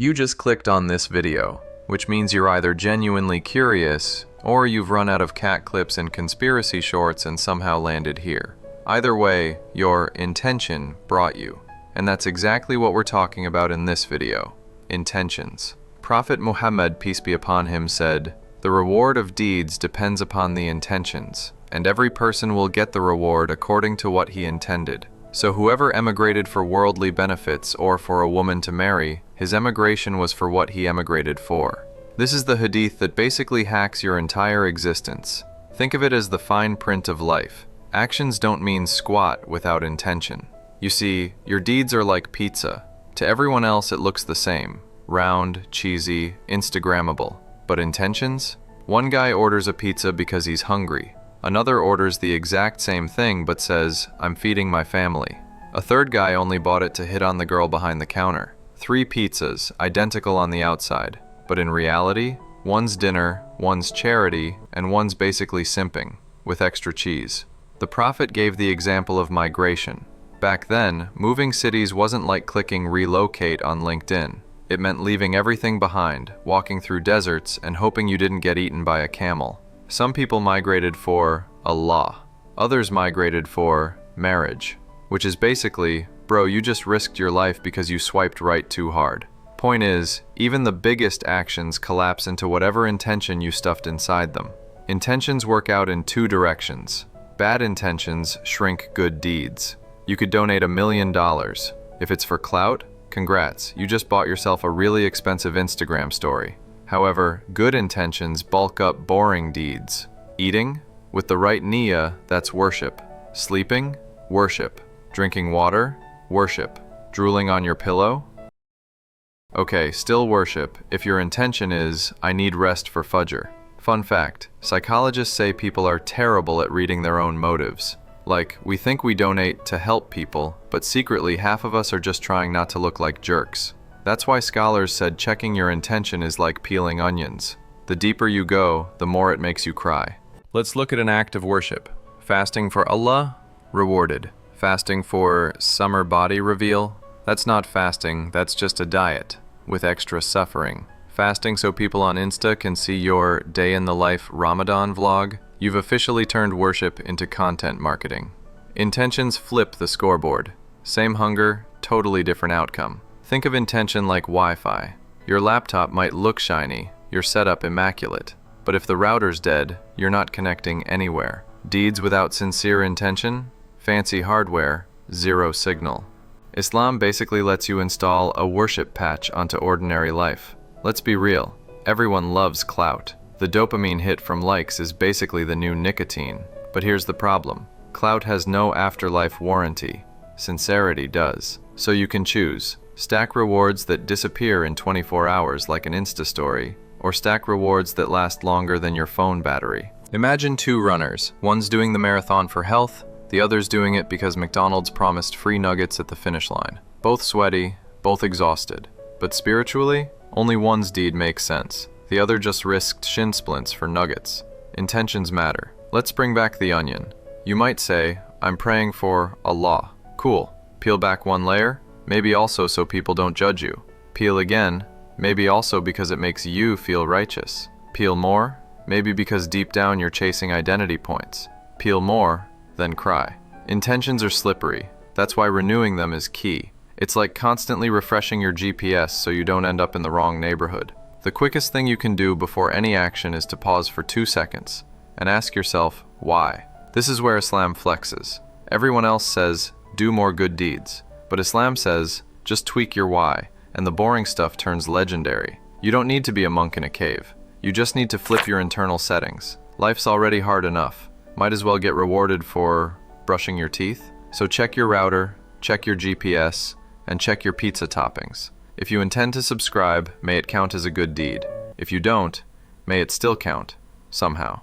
You just clicked on this video, which means you're either genuinely curious or you've run out of cat clips and conspiracy shorts and somehow landed here. Either way, your intention brought you. And that's exactly what we're talking about in this video. Intentions. Prophet Muhammad, peace be upon him, said, "The reward of deeds depends upon the intentions, and every person will get the reward according to what he intended." So whoever emigrated for worldly benefits or for a woman to marry, his emigration was for what he emigrated for. This is the hadith that basically hacks your entire existence. Think of it as the fine print of life. Actions don't mean squat without intention. You see, your deeds are like pizza. To everyone else it looks the same. Round, cheesy, Instagrammable. But intentions? One guy orders a pizza because he's hungry. Another orders the exact same thing but says, "I'm feeding my family." A third guy only bought it to hit on the girl behind the counter. 3 pizzas, identical on the outside. But in reality, one's dinner, one's charity, and one's basically simping, with extra cheese. The Prophet gave the example of migration. Back then, moving cities wasn't like clicking relocate on LinkedIn. It meant leaving everything behind, walking through deserts, and hoping you didn't get eaten by a camel. Some people migrated for Allah. Others migrated for marriage, which is basically, bro, you just risked your life because you swiped right too hard. Point is, even the biggest actions collapse into whatever intention you stuffed inside them. Intentions work out in 2 directions. Bad intentions shrink good deeds. You could donate $1 million. If it's for clout, congrats, you just bought yourself a really expensive Instagram story. However, good intentions bulk up boring deeds. Eating? With the right niyyah, that's worship. Sleeping? Worship. Drinking water? Worship. Drooling on your pillow? Okay, still worship, if your intention is, I need rest for Fajr. Fun fact, psychologists say people are terrible at reading their own motives. Like, we think we donate to help people, but secretly half of us are just trying not to look like jerks. That's why scholars said checking your intention is like peeling onions. The deeper you go, the more it makes you cry. Let's look at an act of worship. Fasting for Allah? Rewarded. Fasting for summer body reveal? That's not fasting, that's just a diet, with extra suffering. Fasting so people on Insta can see your day-in-the-life Ramadan vlog? You've officially turned worship into content marketing. Intentions flip the scoreboard. Same hunger, totally different outcome. Think of intention like Wi-Fi. Your laptop might look shiny, your setup immaculate, but if the router's dead, you're not connecting anywhere. Deeds without sincere intention? Fancy hardware, zero signal. Islam basically lets you install a worship patch onto ordinary life. Let's be real, everyone loves clout. The dopamine hit from likes is basically the new nicotine. But here's the problem. Clout has no afterlife warranty. Sincerity does. So you can choose. Stack rewards that disappear in 24 hours like an Insta story, or stack rewards that last longer than your phone battery. Imagine 2 runners. One's doing the marathon for health, the other's doing it because McDonald's promised free nuggets at the finish line. Both sweaty, both exhausted. But spiritually, only one's deed makes sense. The other just risked shin splints for nuggets. Intentions matter. Let's bring back the onion. You might say, I'm praying for Allah. Cool. Peel back 1 layer, maybe also so people don't judge you. Peel again, maybe also because it makes you feel righteous. Peel more, maybe because deep down you're chasing identity points. Peel more, then cry. Intentions are slippery. That's why renewing them is key. It's like constantly refreshing your GPS so you don't end up in the wrong neighborhood. The quickest thing you can do before any action is to pause for 2 seconds and ask yourself, why? This is where Islam flexes. Everyone else says, do more good deeds. But Islam says, just tweak your why, and the boring stuff turns legendary. You don't need to be a monk in a cave. You just need to flip your internal settings. Life's already hard enough. Might as well get rewarded for brushing your teeth. So check your router, check your GPS, and check your pizza toppings. If you intend to subscribe, may it count as a good deed. If you don't, may it still count, somehow.